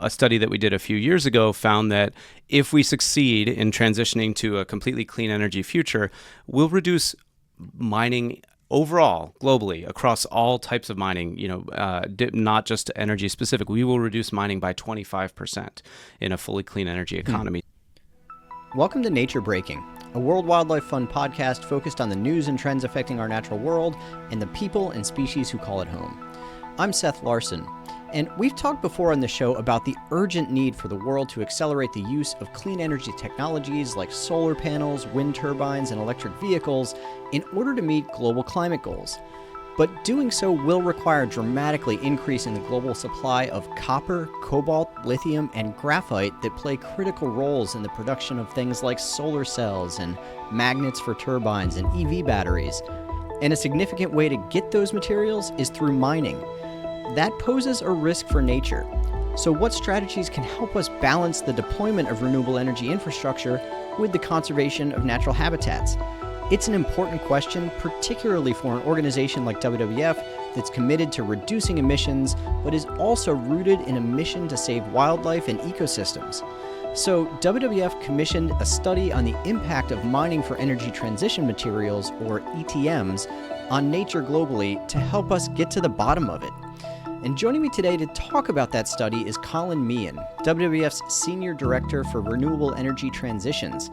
A study that we did a few years ago found that if we succeed in transitioning to a completely clean energy future, we'll reduce mining overall, globally, across all types of mining, not just energy specific. We will reduce mining by 25% in a fully clean energy economy. Welcome to Nature Breaking, a World Wildlife Fund podcast focused on the news and trends affecting our natural world and the people and species who call it home. I'm Seth Larson, and we've talked before on the show about the urgent need for the world to accelerate the use of clean energy technologies like solar panels, wind turbines, and electric vehicles in order to meet global climate goals. But doing so will require dramatically increasing the global supply of copper, cobalt, lithium, and graphite that play critical roles in the production of things like solar cells and magnets for turbines and EV batteries. And a significant way to get those materials is through mining. That poses a risk for nature. So what strategies can help us balance the deployment of renewable energy infrastructure with the conservation of natural habitats? It's an important question, particularly for an organization like WWF that's committed to reducing emissions, but is also rooted in a mission to save wildlife and ecosystems. So WWF commissioned a study on the impact of mining for energy transition materials, or ETMs, on nature globally to help us get to the bottom of it. And joining me today to talk about that study is Colin Meehan, WWF's Senior Director for Renewable Energy Transitions.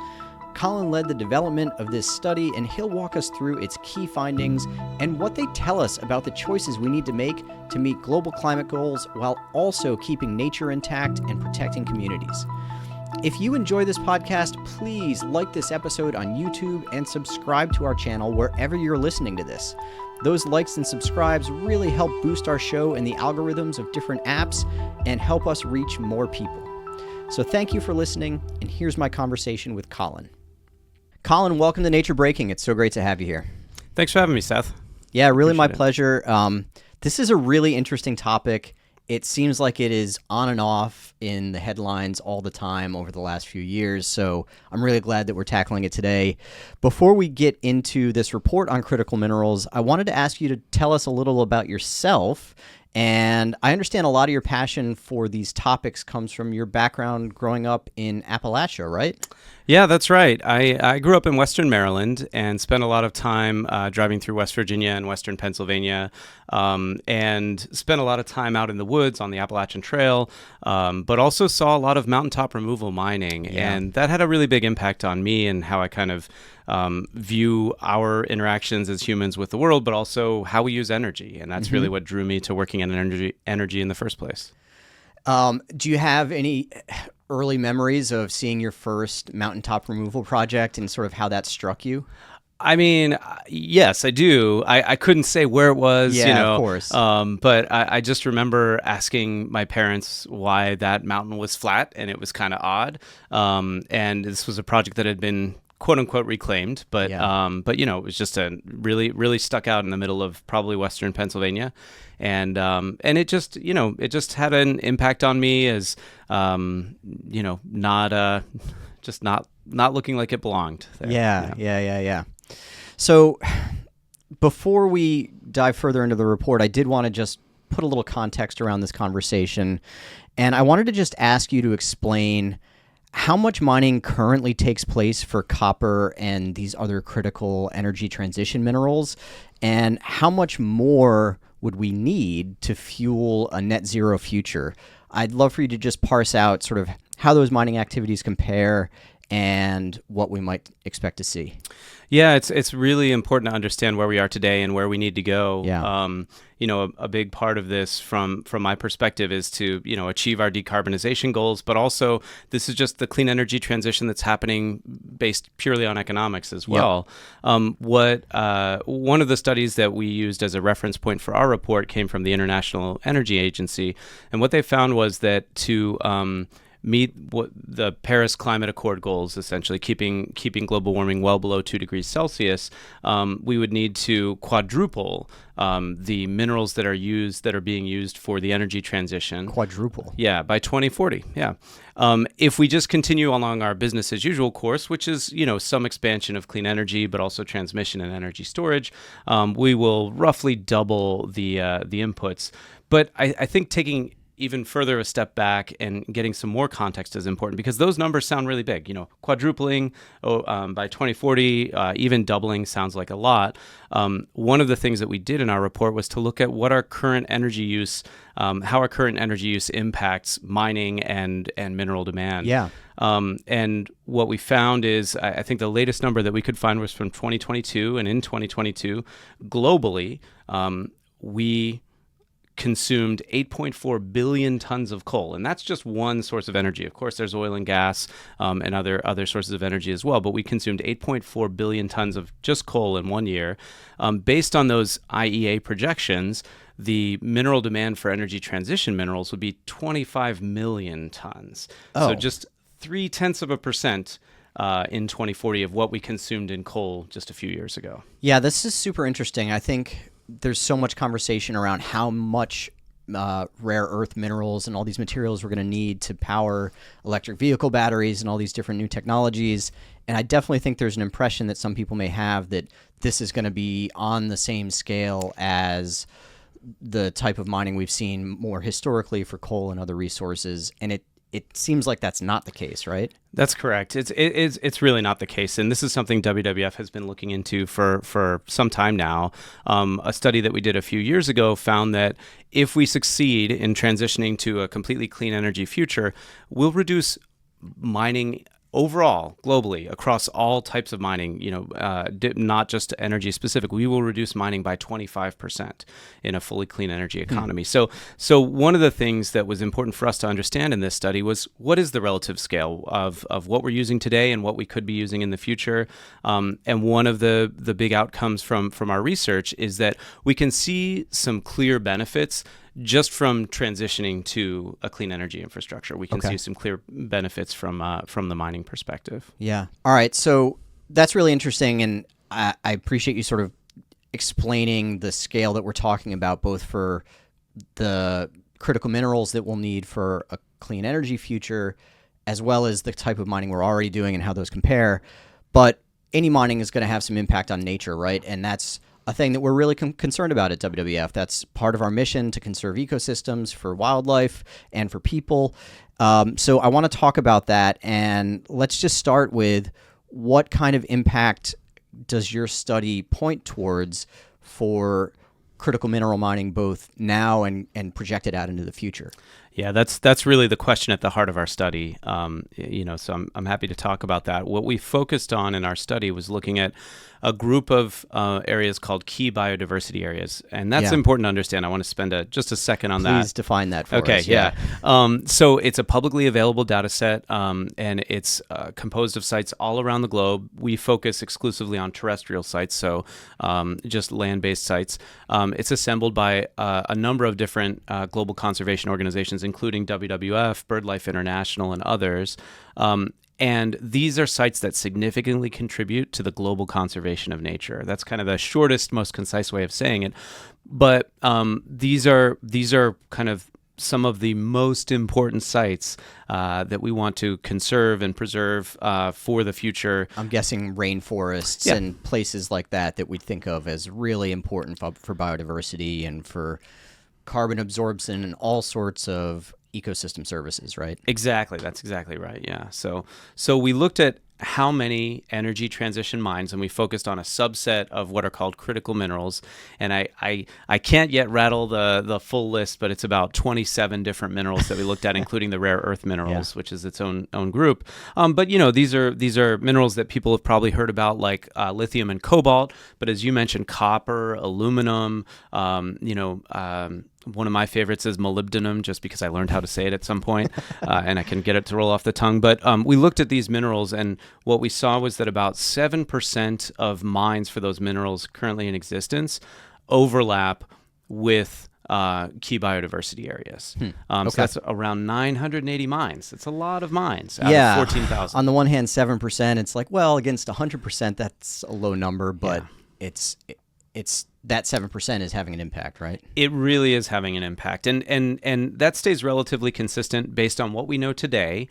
Colin led the development of this study, and he'll walk us through its key findings and what they tell us about the choices we need to make to meet global climate goals while also keeping nature intact and protecting communities. If you enjoy this podcast, please like this episode on YouTube and subscribe to our channel wherever you're listening to this. Those likes and subscribes really help boost our show in the algorithms of different apps and help us reach more people. So thank you for listening, and here's my conversation with Colin. Colin, welcome to Nature Breaking. It's so great to have you here. Thanks for having me, Seth. Yeah, really Appreciate my it. pleasure. This is a really interesting topic. It seems like it is on and off in the headlines all the time over the last few years, so I'm really glad that we're tackling it today. Before we get into this report on critical minerals, I wanted to ask you to tell us a little about yourself. And I understand a lot of your passion for these topics comes from your background growing up in Appalachia, right? Yeah, that's right. I grew up in Western Maryland and spent a lot of time driving through West Virginia and Western Pennsylvania, and spent a lot of time out in the woods on the Appalachian Trail, but also saw a lot of mountaintop removal mining. Yeah. And that had a really big impact on me and how I kind of view our interactions as humans with the world, but also how we use energy. And that's really what drew me to working in energy in the first place. Do you have any early memories of seeing your first mountaintop removal project and sort of how that struck you? I mean, yes, I do. I couldn't say where it was, Of course. But I just remember asking my parents why that mountain was flat, and it was kind of odd. And this was a project that had been quote unquote reclaimed, but it was just a really stuck out in the middle of probably Western Pennsylvania. And it just had an impact on me as, not looking like it belonged there. Yeah. So before we dive further into the report, I did want to just put a little context around this conversation. And I wanted to just ask you to explain how much mining currently takes place for copper and these other critical energy transition minerals, and how much more would we need to fuel a net zero future? I'd love for you to just parse out sort of how those mining activities compare and what we might expect to see. Yeah, it's really important to understand where we are today and where we need to go. Yeah. A big part of this from my perspective is to, achieve our decarbonization goals, but also this is just the clean energy transition that's happening based purely on economics as well. One of the studies that we used as a reference point for our report came from the International Energy Agency, and what they found was that to meet what the Paris Climate Accord goals, essentially keeping global warming well below 2 degrees Celsius, we would need to quadruple the minerals that are being used for the energy transition. Quadruple. Yeah, by 2040. Yeah. If we just continue along our business as usual course, which is, some expansion of clean energy, but also transmission and energy storage, we will roughly double the inputs. But I think taking even further a step back and getting some more context is important, because those numbers sound really big. Quadrupling by 2040, even doubling sounds like a lot. One of the things that we did in our report was to look at what our current energy use, how our current energy use impacts mining and mineral demand. Yeah. And what we found is, I think the latest number that we could find was from 2022, and in 2022, globally, we consumed 8.4 billion tons of coal, and that's just one source of energy. Of course, there's oil and gas and other sources of energy as well, but we consumed 8.4 billion tons of just coal in 1 year. Based on those IEA projections, the mineral demand for energy transition minerals would be 25 million tons. Oh. So just 0.3% in 2040 of what we consumed in coal just a few years ago. Yeah, this is super interesting. I think there's so much conversation around how much rare earth minerals and all these materials we're going to need to power electric vehicle batteries and all these different new technologies. And I definitely think there's an impression that some people may have that this is going to be on the same scale as the type of mining we've seen more historically for coal and other resources. And it seems like that's not the case, right? That's correct. It's really not the case, and this is something WWF has been looking into for some time now. A study that we did a few years ago found that if we succeed in transitioning to a completely clean energy future, we'll reduce mining overall, globally, across all types of mining, not just energy specific. We will reduce mining by 25% in a fully clean energy economy. So one of the things that was important for us to understand in this study was, what is the relative scale of what we're using today and what we could be using in the future? And one of the big outcomes from our research is that we can see some clear benefits just from transitioning to a clean energy infrastructure. We can see some clear benefits from the mining perspective. Yeah. All right. So that's really interesting, and I appreciate you sort of explaining the scale that we're talking about, both for the critical minerals that we'll need for a clean energy future, as well as the type of mining we're already doing and how those compare. But any mining is going to have some impact on nature, right? And that's a thing that we're really concerned about at WWF. That's part of our mission, to conserve ecosystems for wildlife and for people. So I want to talk about that, and let's just start with, what kind of impact does your study point towards for critical mineral mining, both now and projected out into the future? Yeah, that's really the question at the heart of our study. So I'm happy to talk about that. What we focused on in our study was looking at a group of areas called key biodiversity areas, and that's important to understand. I want to spend just a second on that. Please define that for us. Okay, yeah. So it's a publicly available data set, and it's composed of sites all around the globe. We focus exclusively on terrestrial sites, so just land-based sites. It's assembled by a number of different global conservation organizations, including WWF, BirdLife International, and others. And these are sites that significantly contribute to the global conservation of nature. That's kind of the shortest, most concise way of saying it. But these are kind of some of the most important sites that we want to conserve and preserve for the future. I'm guessing rainforests and places like that we'd think of as really important for biodiversity and for carbon absorption and all sorts of ecosystem services, right? Exactly. That's exactly right. Yeah. So we looked at how many energy transition mines, and we focused on a subset of what are called critical minerals. And I can't yet rattle the full list, but it's about 27 different minerals that we looked at, including the rare earth minerals, which is its own group. But these are minerals that people have probably heard about, like lithium and cobalt. But as you mentioned, copper, aluminum, one of my favorites is molybdenum, just because I learned how to say it at some point, and I can get it to roll off the tongue. But we looked at these minerals, and what we saw was that about 7% of mines for those minerals currently in existence overlap with key biodiversity areas. So that's around 980 mines. It's a lot of mines out of 14,000. On the one hand, 7%, it's like, well, against 100%, that's a low number, but it's that 7% is having an impact, right? It really is having an impact. And that stays relatively consistent based on what we know today,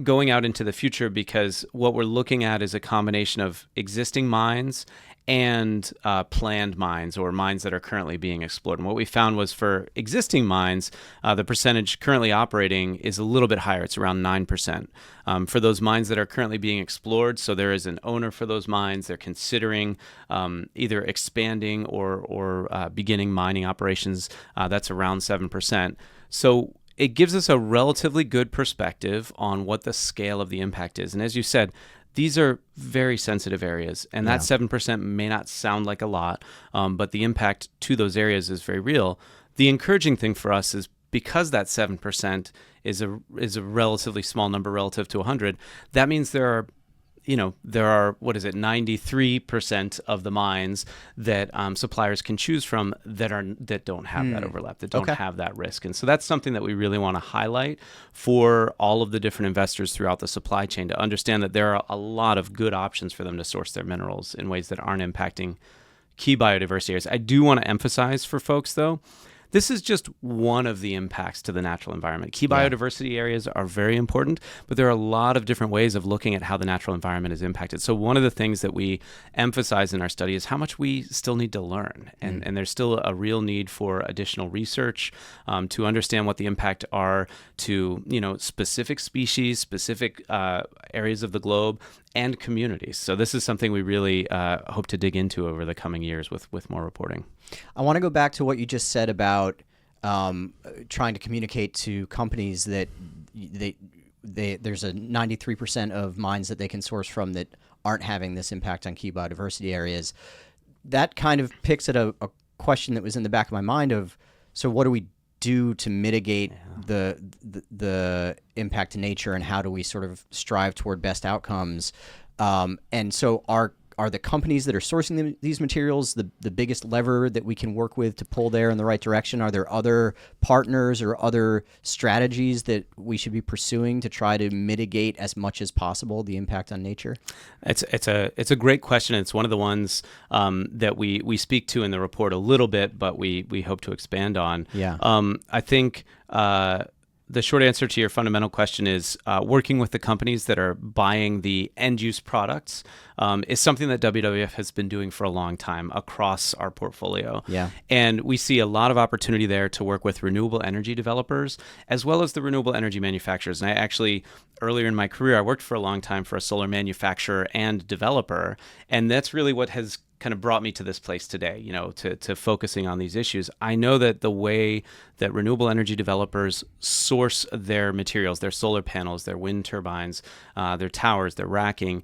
going out into the future, because what we're looking at is a combination of existing mines and planned mines or mines that are currently being explored. And what we found was for existing mines, the percentage currently operating is a little bit higher. It's around 9%. For those mines that are currently being explored, so there is an owner for those mines, they're considering either expanding or beginning mining operations, that's around 7%. So it gives us a relatively good perspective on what the scale of the impact is. And as you said, these are very sensitive areas, and that 7% may not sound like a lot, but the impact to those areas is very real. The encouraging thing for us is because that 7% is a relatively small number relative to 100, that means there are 93% of the mines that suppliers can choose from that don't have that overlap, that don't have that risk. And so that's something that we really want to highlight for all of the different investors throughout the supply chain, to understand that there are a lot of good options for them to source their minerals in ways that aren't impacting key biodiversity areas. I do want to emphasize for folks, though, this is just one of the impacts to the natural environment. Key biodiversity areas are very important, but there are a lot of different ways of looking at how the natural environment is impacted. So one of the things that we emphasize in our study is how much we still need to learn. And there's still a real need for additional research to understand what the impact are to, specific species, specific areas of the globe, and communities. So this is something we really hope to dig into over the coming years with more reporting. I want to go back to what you just said about trying to communicate to companies that there's a 93% of mines that they can source from that aren't having this impact on key biodiversity areas. That kind of picks at a question that was in the back of my mind of, so what do we do to mitigate the impact to nature, and how do we sort of strive toward best outcomes? And so are the companies that are sourcing these materials the biggest lever that we can work with to pull there in the right direction? Are there other partners or other strategies that we should be pursuing to try to mitigate as much as possible the impact on nature? It's a great question. It's one of the ones that we speak to in the report a little bit, but we hope to expand on. Yeah. I think the short answer to your fundamental question is working with the companies that are buying the end-use products is something that WWF has been doing for a long time across our portfolio. Yeah. And we see a lot of opportunity there to work with renewable energy developers as well as the renewable energy manufacturers. And I actually, earlier in my career, I worked for a long time for a solar manufacturer and developer, and that's really what has kind of brought me to this place today, to focusing on these issues. I know that the way that renewable energy developers source their materials, their solar panels, their wind turbines, their towers, their racking,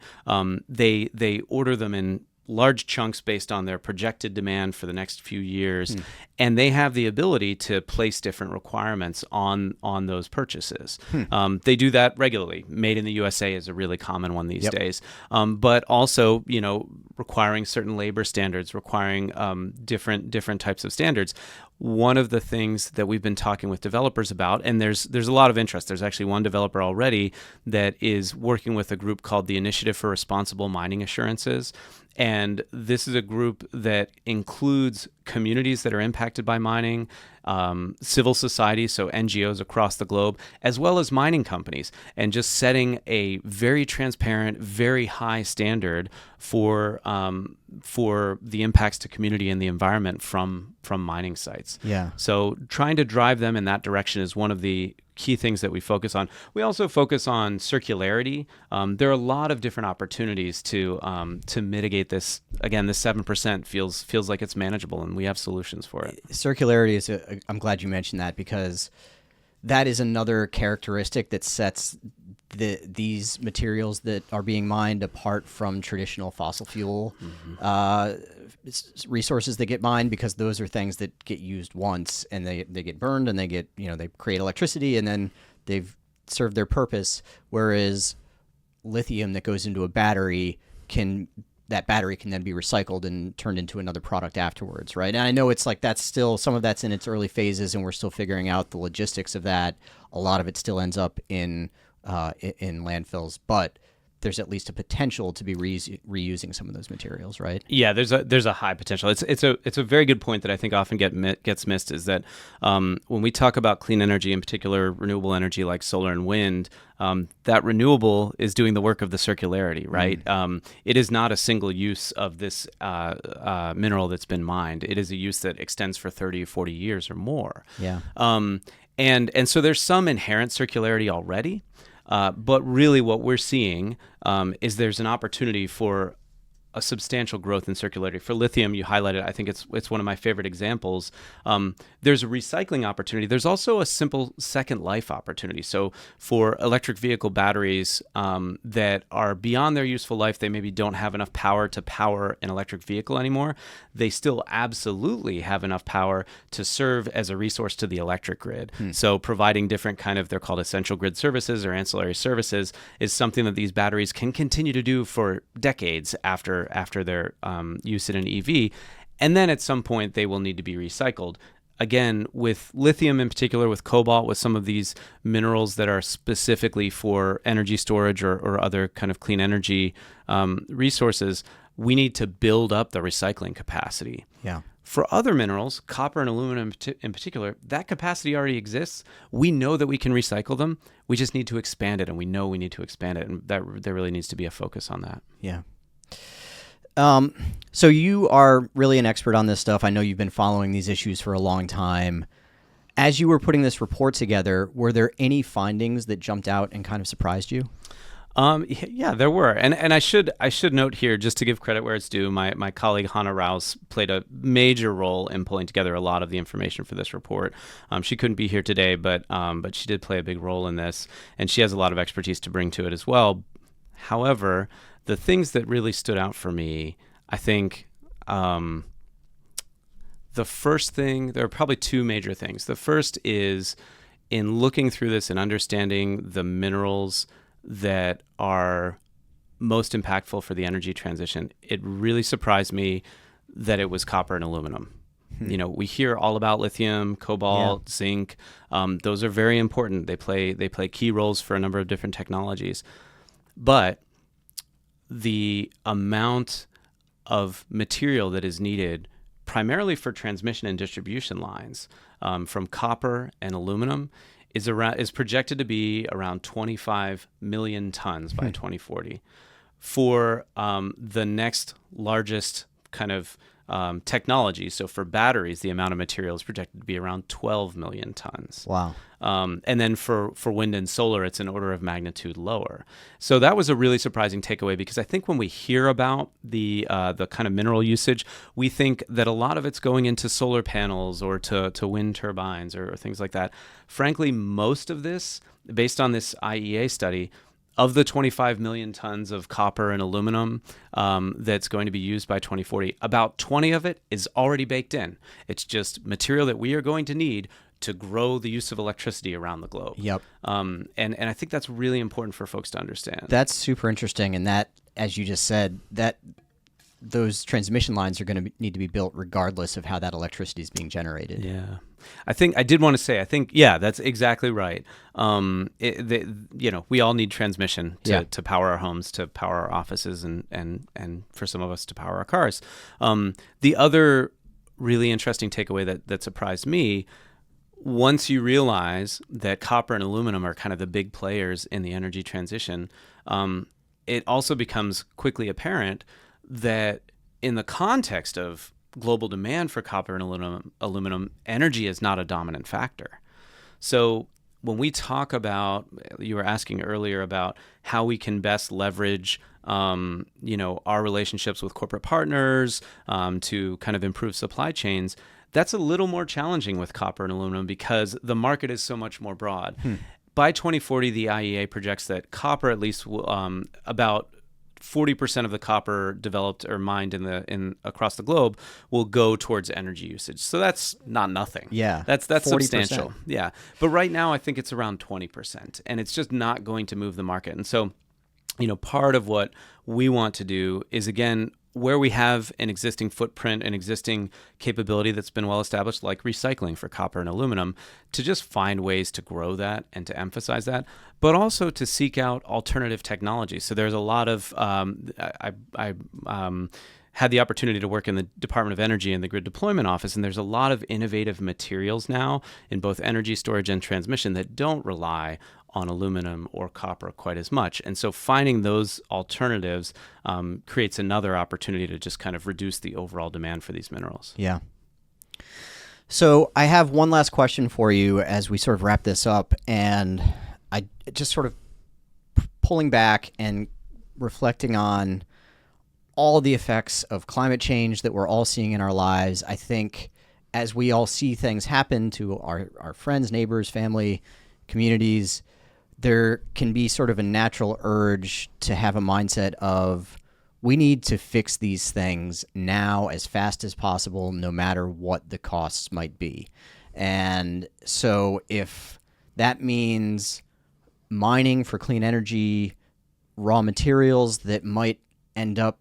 they order them in large chunks based on their projected demand for the next few years. And they have the ability to place different requirements on those purchases. They do that regularly. Made in the USA is a really common one these days. But also, requiring certain labor standards, requiring different types of standards. One of the things that we've been talking with developers about, and there's a lot of interest. There's actually one developer already that is working with a group called the Initiative for Responsible Mining Assurances. And this is a group that includes communities that are impacted by mining, civil society, so NGOs across the globe, as well as mining companies, and just setting a very transparent, very high standard for the impacts to community and the environment from mining sites. Yeah. So trying to drive them in that direction is one of the key things that we focus on. We also focus on circularity. There are a lot of different opportunities to mitigate this. Again, this 7% feels like it's manageable, and we have solutions for it. Circularity is I'm glad you mentioned that, because that is another characteristic that sets these materials that are being mined apart from traditional fossil fuel resources that get mined, because those are things that get used once and they get burned and they get, they create electricity and then they've served their purpose. Whereas lithium that goes into a battery that battery can then be recycled and turned into another product afterwards, right? And I know it's like that's still, some of that's in its early phases and we're still figuring out the logistics of that. A lot of it still ends up in landfills, but there's at least a potential to be reusing some of those materials, right? Yeah, there's a high potential. It's a very good point that I think often gets missed, is that when we talk about clean energy, in particular renewable energy like solar and wind, that renewable is doing the work of the circularity, right? It is not a single use of this mineral that's been mined. It is a use that extends for 30 or 40 years or more. Yeah. And so there's some inherent circularity already. But really what we're seeing is there's an opportunity for a substantial growth in circularity. For lithium, you highlighted, I think it's one of my favorite examples. There's a recycling opportunity. There's also a simple second life opportunity. So for electric vehicle batteries that are beyond their useful life, they maybe don't have enough power to power an electric vehicle anymore. They still absolutely have enough power to serve as a resource to the electric grid. So providing different kind of, they're called essential grid services or ancillary services, is something that these batteries can continue to do for decades after their use in an EV. And then at some point they will need to be recycled. Again, with lithium in particular, with cobalt, with some of these minerals that are specifically for energy storage or other kind of clean energy resources, we need to build up the recycling capacity. Yeah. For other minerals, copper and aluminum in particular, that capacity already exists. We know that we can recycle them. We just need to expand it, and we know we need to expand it, and that there really needs to be a focus on that. Yeah. So you are really an expert on this stuff. I know you've been following these issues for a long time. As you were putting this report together, were there any findings that jumped out and kind of surprised you? Yeah, there were. And I should note here, just to give credit where it's due, my colleague Hannah Rouse played a major role in pulling together a lot of the information for this report. She couldn't be here today, but she did play a big role in this, and she has a lot of expertise to bring to it as well. However, the things that really stood out for me, I think the first thing, there are probably two major things. The first is in looking through this and understanding the minerals that are most impactful for the energy transition, it really surprised me that it was copper and aluminum. You know, we hear all about lithium, cobalt, zinc. Those are very important. They play key roles for a number of different technologies. But the amount of material that is needed primarily for transmission and distribution lines from copper and aluminum is projected to be around 25 million tons by 2040. For the next largest kind of technology, so for batteries, the amount of material is projected to be around 12 million tons. Wow. And then for wind and solar, it's an order of magnitude lower. So that was a really surprising takeaway, because I think when we hear about the kind of mineral usage, we think that a lot of it's going into solar panels or to wind turbines or things like that. Frankly, most of this, based on this IEA study, of the 25 million tons of copper and aluminum that's going to be used by 2040, about 20 of it is already baked in. It's just material that we are going to need to grow the use of electricity around the globe. Yep. And I think that's really important for folks to understand. That's super interesting. And that, as you just said, that those transmission lines are going to need to be built regardless of how that electricity is being generated. Yeah. I did want to say, yeah, that's exactly right. We all need transmission to power our homes, to power our offices, and for some of us to power our cars. The other really interesting takeaway that surprised me, once you realize that copper and aluminum are kind of the big players in the energy transition, it also becomes quickly apparent that in the context of global demand for copper and aluminum, energy is not a dominant factor. So when we talk about, you were asking earlier about how we can best leverage our relationships with corporate partners to kind of improve supply chains, that's a little more challenging with copper and aluminum because the market is so much more broad. By 2040, the IEA projects that copper, at least about 40% of the copper developed or mined across the globe will go towards energy usage. So that's not nothing. Yeah. That's 40%. Substantial. Yeah. But right now I think it's around 20%, and it's just not going to move the market. And so, part of what we want to do is, again, where we have an existing footprint, an existing capability that's been well established, like recycling for copper and aluminum, to just find ways to grow that and to emphasize that, but also to seek out alternative technologies. So there's a lot of, I had the opportunity to work in the Department of Energy and the Grid Deployment Office, and there's a lot of innovative materials now in both energy storage and transmission that don't rely on aluminum or copper quite as much. And so finding those alternatives creates another opportunity to just kind of reduce the overall demand for these minerals. Yeah. So I have one last question for you as we sort of wrap this up, and I just sort of pulling back and reflecting on all the effects of climate change that we're all seeing in our lives. I think as we all see things happen to our friends, neighbors, family, communities, there can be sort of a natural urge to have a mindset of we need to fix these things now as fast as possible, no matter what the costs might be. And so if that means mining for clean energy, raw materials that might end up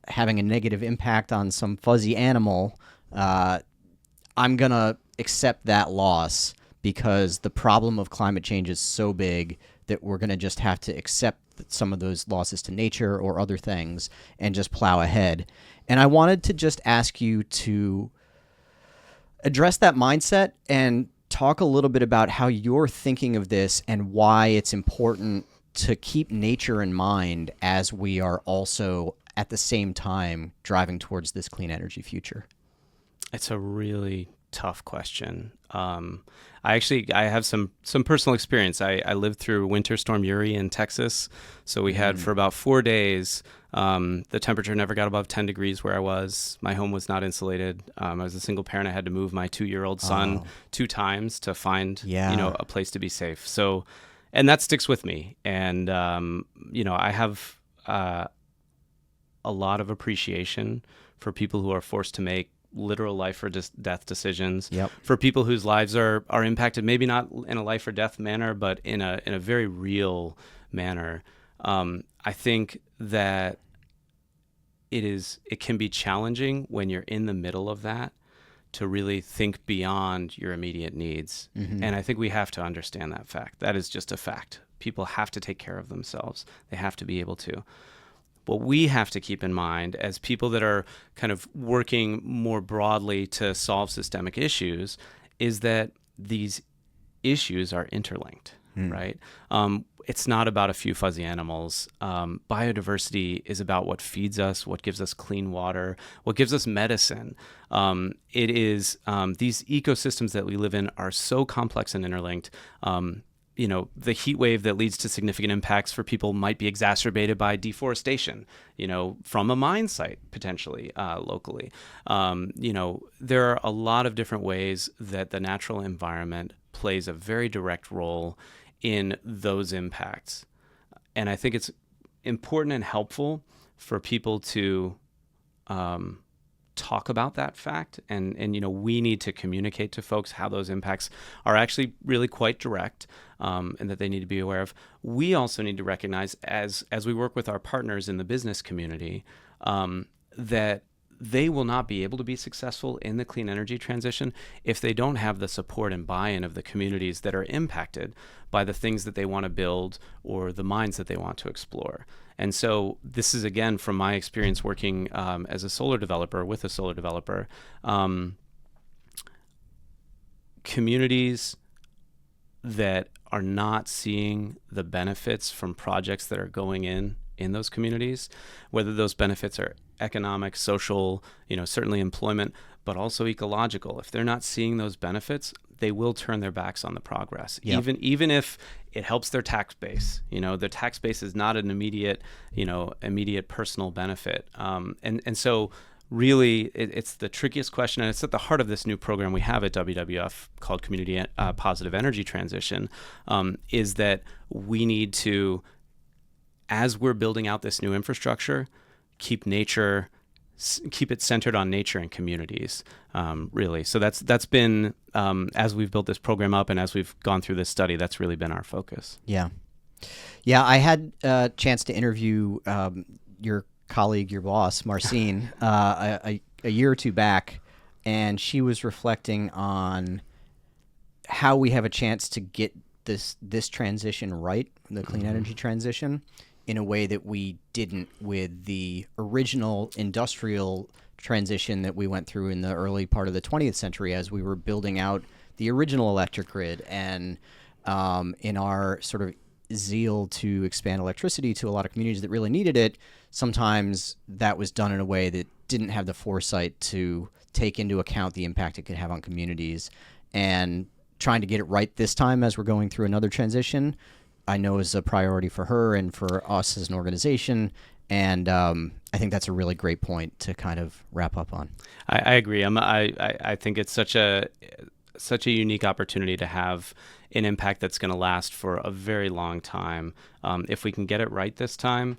having a negative impact on some fuzzy animal, I'm going to accept that loss because the problem of climate change is so big that we're going to just have to accept some of those losses to nature or other things and just plow ahead. And I wanted to just ask you to address that mindset and talk a little bit about how you're thinking of this and why it's important to keep nature in mind as we are also at the same time driving towards this clean energy future. It's a really tough question. I have some personal experience. I lived through Winter Storm Uri in Texas. So we had for about 4 days, the temperature never got above 10 degrees where I was. My home was not insulated. I was a single parent. I had to move my 2-year-old son 2 times to find, a place to be safe. So, and that sticks with me. And, I have a lot of appreciation for people who are forced to make literal life or death decisions. Yep. For people whose lives are impacted, maybe not in a life or death manner, but in a very real manner. I think that it can be challenging when you're in the middle of that to really think beyond your immediate needs. Mm-hmm. And I think we have to understand that fact. That is just a fact. People have to take care of themselves. They have to be able to. What we have to keep in mind as people that are kind of working more broadly to solve systemic issues is that these issues are interlinked, right? It's not about a few fuzzy animals. Biodiversity is about what feeds us, what gives us clean water, what gives us medicine. It is these ecosystems that we live in are so complex and interlinked. The heat wave that leads to significant impacts for people might be exacerbated by deforestation, from a mine site, potentially, locally. There are a lot of different ways that the natural environment plays a very direct role in those impacts. And I think it's important and helpful for people to talk about that fact. And we need to communicate to folks how those impacts are actually really quite direct, and that they need to be aware of. We also need to recognize as we work with our partners in the business community, that they will not be able to be successful in the clean energy transition if they don't have the support and buy-in of the communities that are impacted by the things that they want to build or the mines that they want to explore. And so this is, again, from my experience working as a solar developer, with a solar developer, communities that are not seeing the benefits from projects that are going in those communities, whether those benefits are economic, social, certainly employment, but also ecological. If they're not seeing those benefits, they will turn their backs on the progress. Yep. Even if it helps their tax base. Their tax base is not an immediate personal benefit. And so really it's the trickiest question, and it's at the heart of this new program we have at WWF called Community Positive Energy Transition, is that we need to, as we're building out this new infrastructure, keep it centered on nature and communities, really. So that's been, as we've built this program up and as we've gone through this study, that's really been our focus. Yeah. I had a chance to interview your colleague, your boss, Marcine, a year or two back, and she was reflecting on how we have a chance to get this transition right, the clean energy transition, in a way that we didn't with the original industrial transition that we went through in the early part of the 20th century as we were building out the original electric grid. And in our sort of zeal to expand electricity to a lot of communities that really needed it, sometimes that was done in a way that didn't have the foresight to take into account the impact it could have on communities. And trying to get it right this time as we're going through another transition, I know is a priority for her and for us as an organization. And I think that's a really great point to kind of wrap up on. I agree. I think it's such a unique opportunity to have an impact that's going to last for a very long time. If we can get it right this time,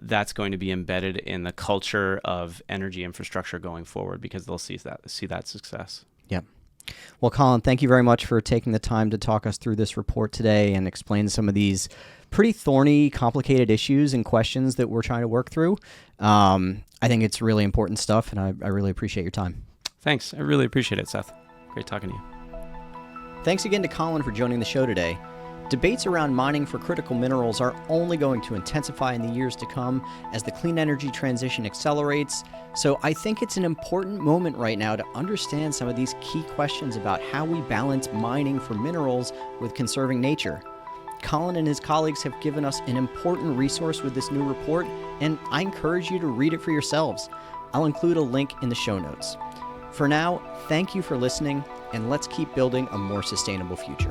that's going to be embedded in the culture of energy infrastructure going forward, because they'll see that success. Yep. Well, Colin, thank you very much for taking the time to talk us through this report today and explain some of these pretty thorny, complicated issues and questions that we're trying to work through. I think it's really important stuff, and I really appreciate your time. Thanks. I really appreciate it, Seth. Great talking to you. Thanks again to Colin for joining the show today. Debates around mining for critical minerals are only going to intensify in the years to come as the clean energy transition accelerates. So I think it's an important moment right now to understand some of these key questions about how we balance mining for minerals with conserving nature. Colin and his colleagues have given us an important resource with this new report, and I encourage you to read it for yourselves. I'll include a link in the show notes. For now, thank you for listening, and let's keep building a more sustainable future.